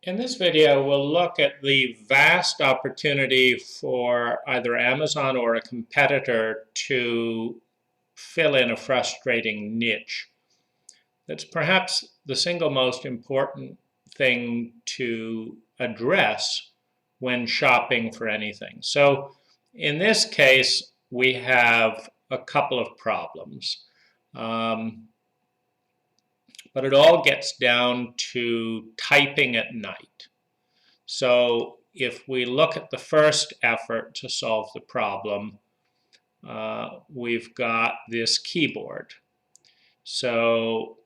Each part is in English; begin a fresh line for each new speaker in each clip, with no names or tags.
In this video, we'll look at the vast opportunity for either Amazon or a competitor to fill in a frustrating niche. That's perhaps the single most important thing to address when shopping for anything. So in this case, we have a couple of problems. But it all gets down to typing at night. So if we look at the first effort to solve the problem, we've got this keyboard. So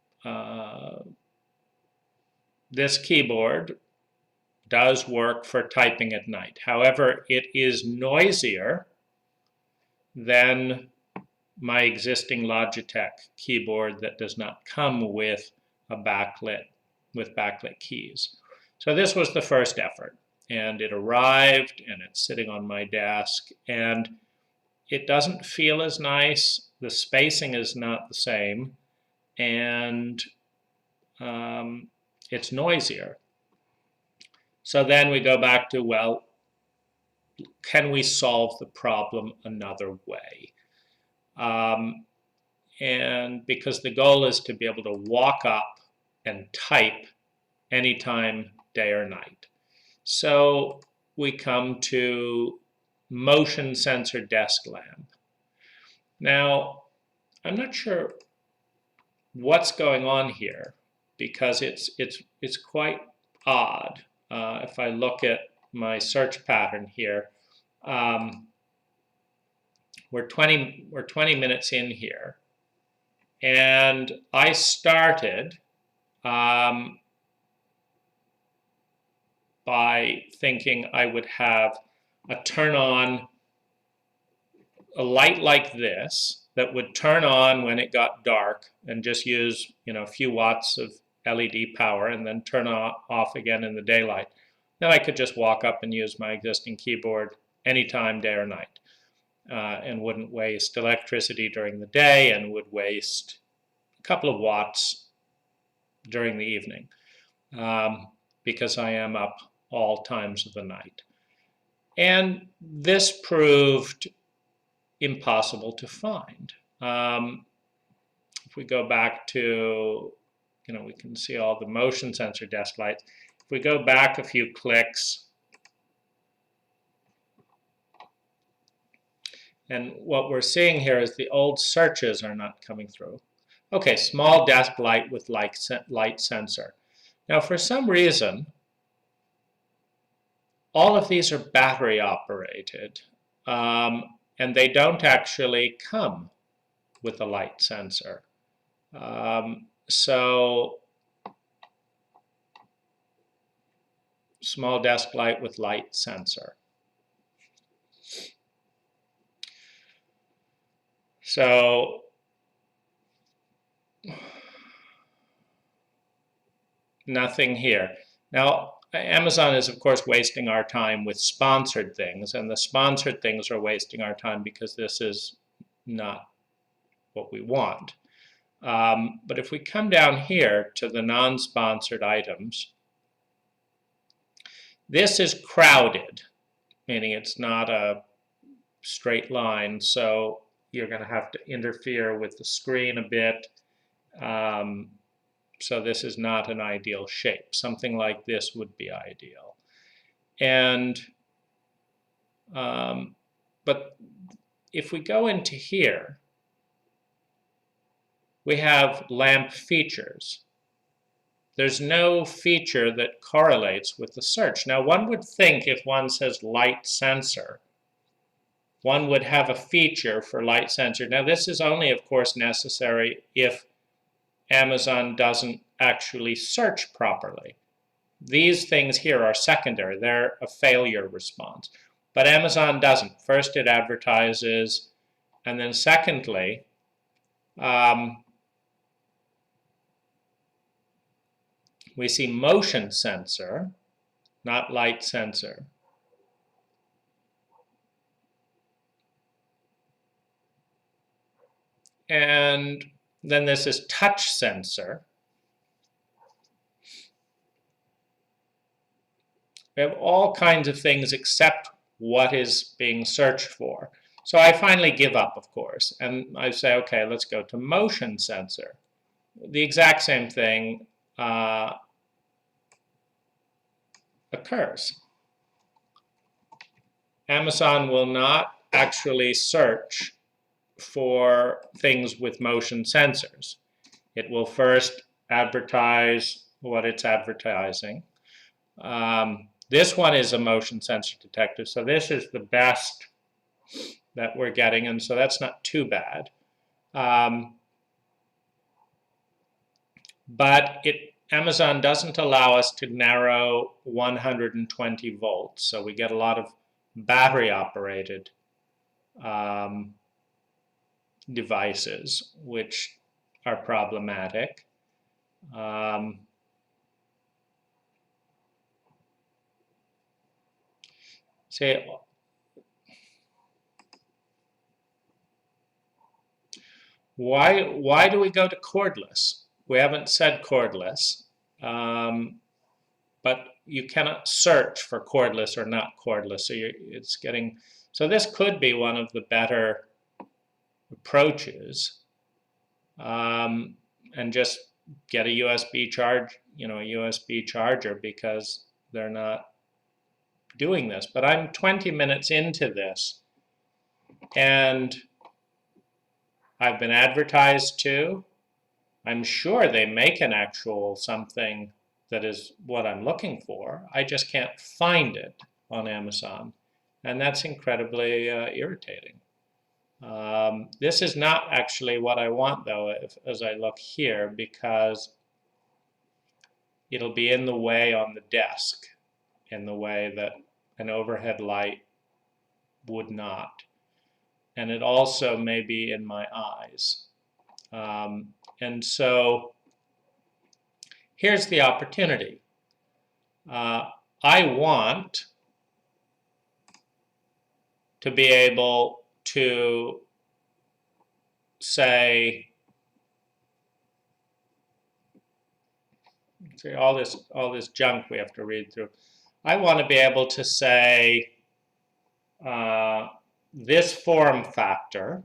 this keyboard does work for typing at night. However, it is noisier than my existing Logitech keyboard that does not come with a backlit keys. So this was the first effort, and it arrived, and it's sitting on my desk, and it doesn't feel as nice. The spacing is not the same, and it's noisier. So then we go back to, well, can we solve the problem another way? And because the goal is to be able to walk up and type anytime, day or night. So we come to motion sensor desk lamp. Now, I'm not sure what's going on here because it's quite odd. If I look at my search pattern here, we're 20 minutes in here, and I started by thinking I would have a turn on, a light like this that would turn on when it got dark and just use a few watts of LED power and then turn off again in the daylight. Then I could just walk up and use my existing keyboard anytime, day or night, and wouldn't waste electricity during the day and would waste a couple of watts during the evening because I am up all times of the night. And this proved impossible to find. If we go back to, we can see all the motion sensor desk lights. If we go back a few clicks, and what we're seeing here is the old searches are not coming through. Okay, small desk light with light sensor. Now, for some reason, all of these are battery operated, and they don't actually come with a light sensor. So small desk light with light sensor. So nothing here. Now, Amazon is, of course, wasting our time with sponsored things, and the sponsored things are wasting our time because this is not what we want. But if we come down here to the non-sponsored items, this is crowded, meaning it's not a straight line, so you're going to have to interfere with the screen a bit. So this is not an ideal shape. Something like this would be ideal. And but if we go into here, we have lamp features. There's no feature that correlates with the search. Now, one would think if one says light sensor, one would have a feature for light sensor. Now, this is only, of course, necessary if Amazon doesn't actually search properly. These things here are secondary. They're a failure response. But Amazon doesn't. First, it advertises, and then secondly, we see motion sensor, not light sensor. And then this is touch sensor. We have all kinds of things except what is being searched for. So I finally give up, of course, and I say, okay, let's go to motion sensor. The exact same thing occurs. Amazon will not actually search for things with motion sensors. It will first advertise what it's advertising. This one is a motion sensor detector, so this is the best that we're getting, and so that's not too bad. But Amazon doesn't allow us to narrow 120 volts, so we get a lot of battery-operated devices, which are problematic. Say, why do we go to cordless? We haven't said cordless, but you cannot search for cordless or not cordless. So it's getting. So this could be one of the better approaches, and just get a USB charge, a USB charger, because they're not doing this. But I'm 20 minutes into this, and I've been advertised to. I'm sure they make an actual something that is what I'm looking for. I just can't find it on Amazon, and that's incredibly irritating. This is not actually what I want, though, as I look here, because it'll be in the way on the desk in the way that an overhead light would not. And it also may be in my eyes. And so here's the opportunity. I want to be able to say, see all this junk we have to read through. I want to be able to say this form factor.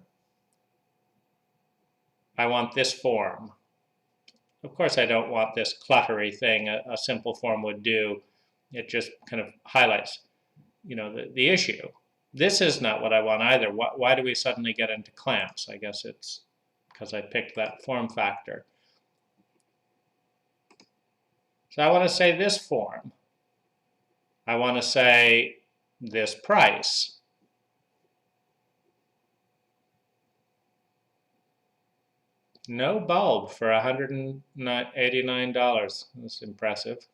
I want this form. Of course, I don't want this cluttery thing a simple form would do. It just kind of highlights, the issue. This is not what I want either. Why do we suddenly get into clamps? I guess it's because I picked that form factor. So I want to say this form. I want to say this price. No bulb for $189. That's impressive.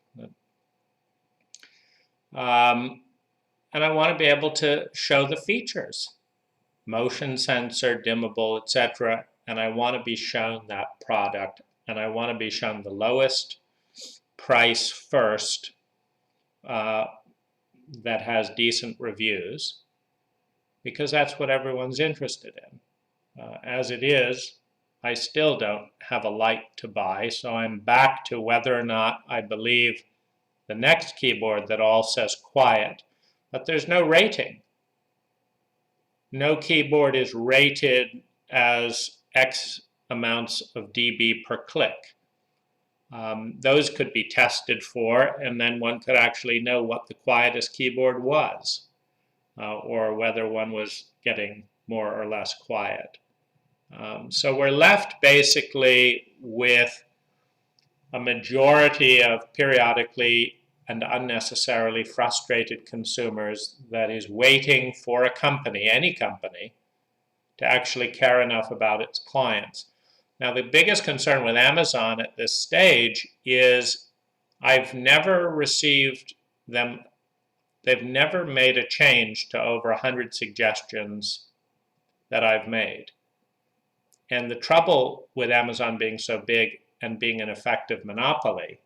And I want to be able to show the features. Motion sensor, dimmable, etc. And I want to be shown that product. And I want to be shown the lowest price first that has decent reviews, because that's what everyone's interested in. As it is, I still don't have a light to buy, so I'm back to whether or not I believe the next keyboard that all says quiet, but there's no rating. No keyboard is rated as X amounts of dB per click. Those could be tested for, and then one could actually know what the quietest keyboard was, or whether one was getting more or less quiet. So we're left basically with a majority of periodically and unnecessarily frustrated consumers that is waiting for a company, any company, to actually care enough about its clients. Now, the biggest concern with Amazon at this stage is I've never received them, they've never made a change to over 100 suggestions that I've made. And the trouble with Amazon being so big and being an effective monopoly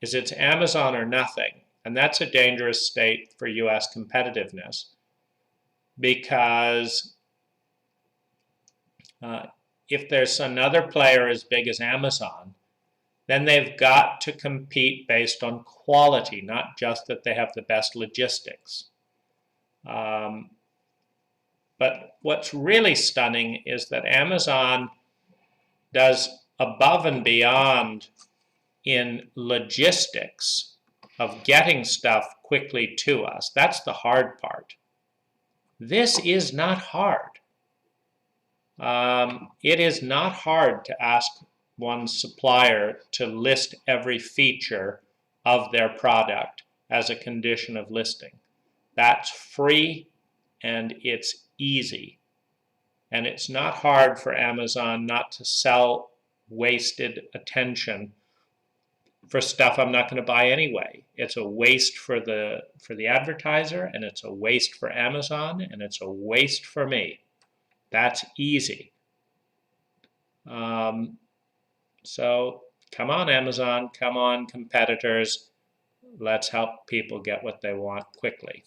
is it's Amazon or nothing. And that's a dangerous state for US competitiveness, because if there's another player as big as Amazon, then they've got to compete based on quality, not just that they have the best logistics. But what's really stunning is that Amazon does above and beyond in logistics of getting stuff quickly to us. That's the hard part. This is not hard. It is not hard to ask one's supplier to list every feature of their product as a condition of listing. That's free and it's easy. And it's not hard for Amazon not to sell wasted attention for stuff I'm not going to buy anyway. It's a waste for the advertiser, and it's a waste for Amazon, and it's a waste for me. That's easy. So come on, Amazon, come on, competitors. Let's help people get what they want quickly.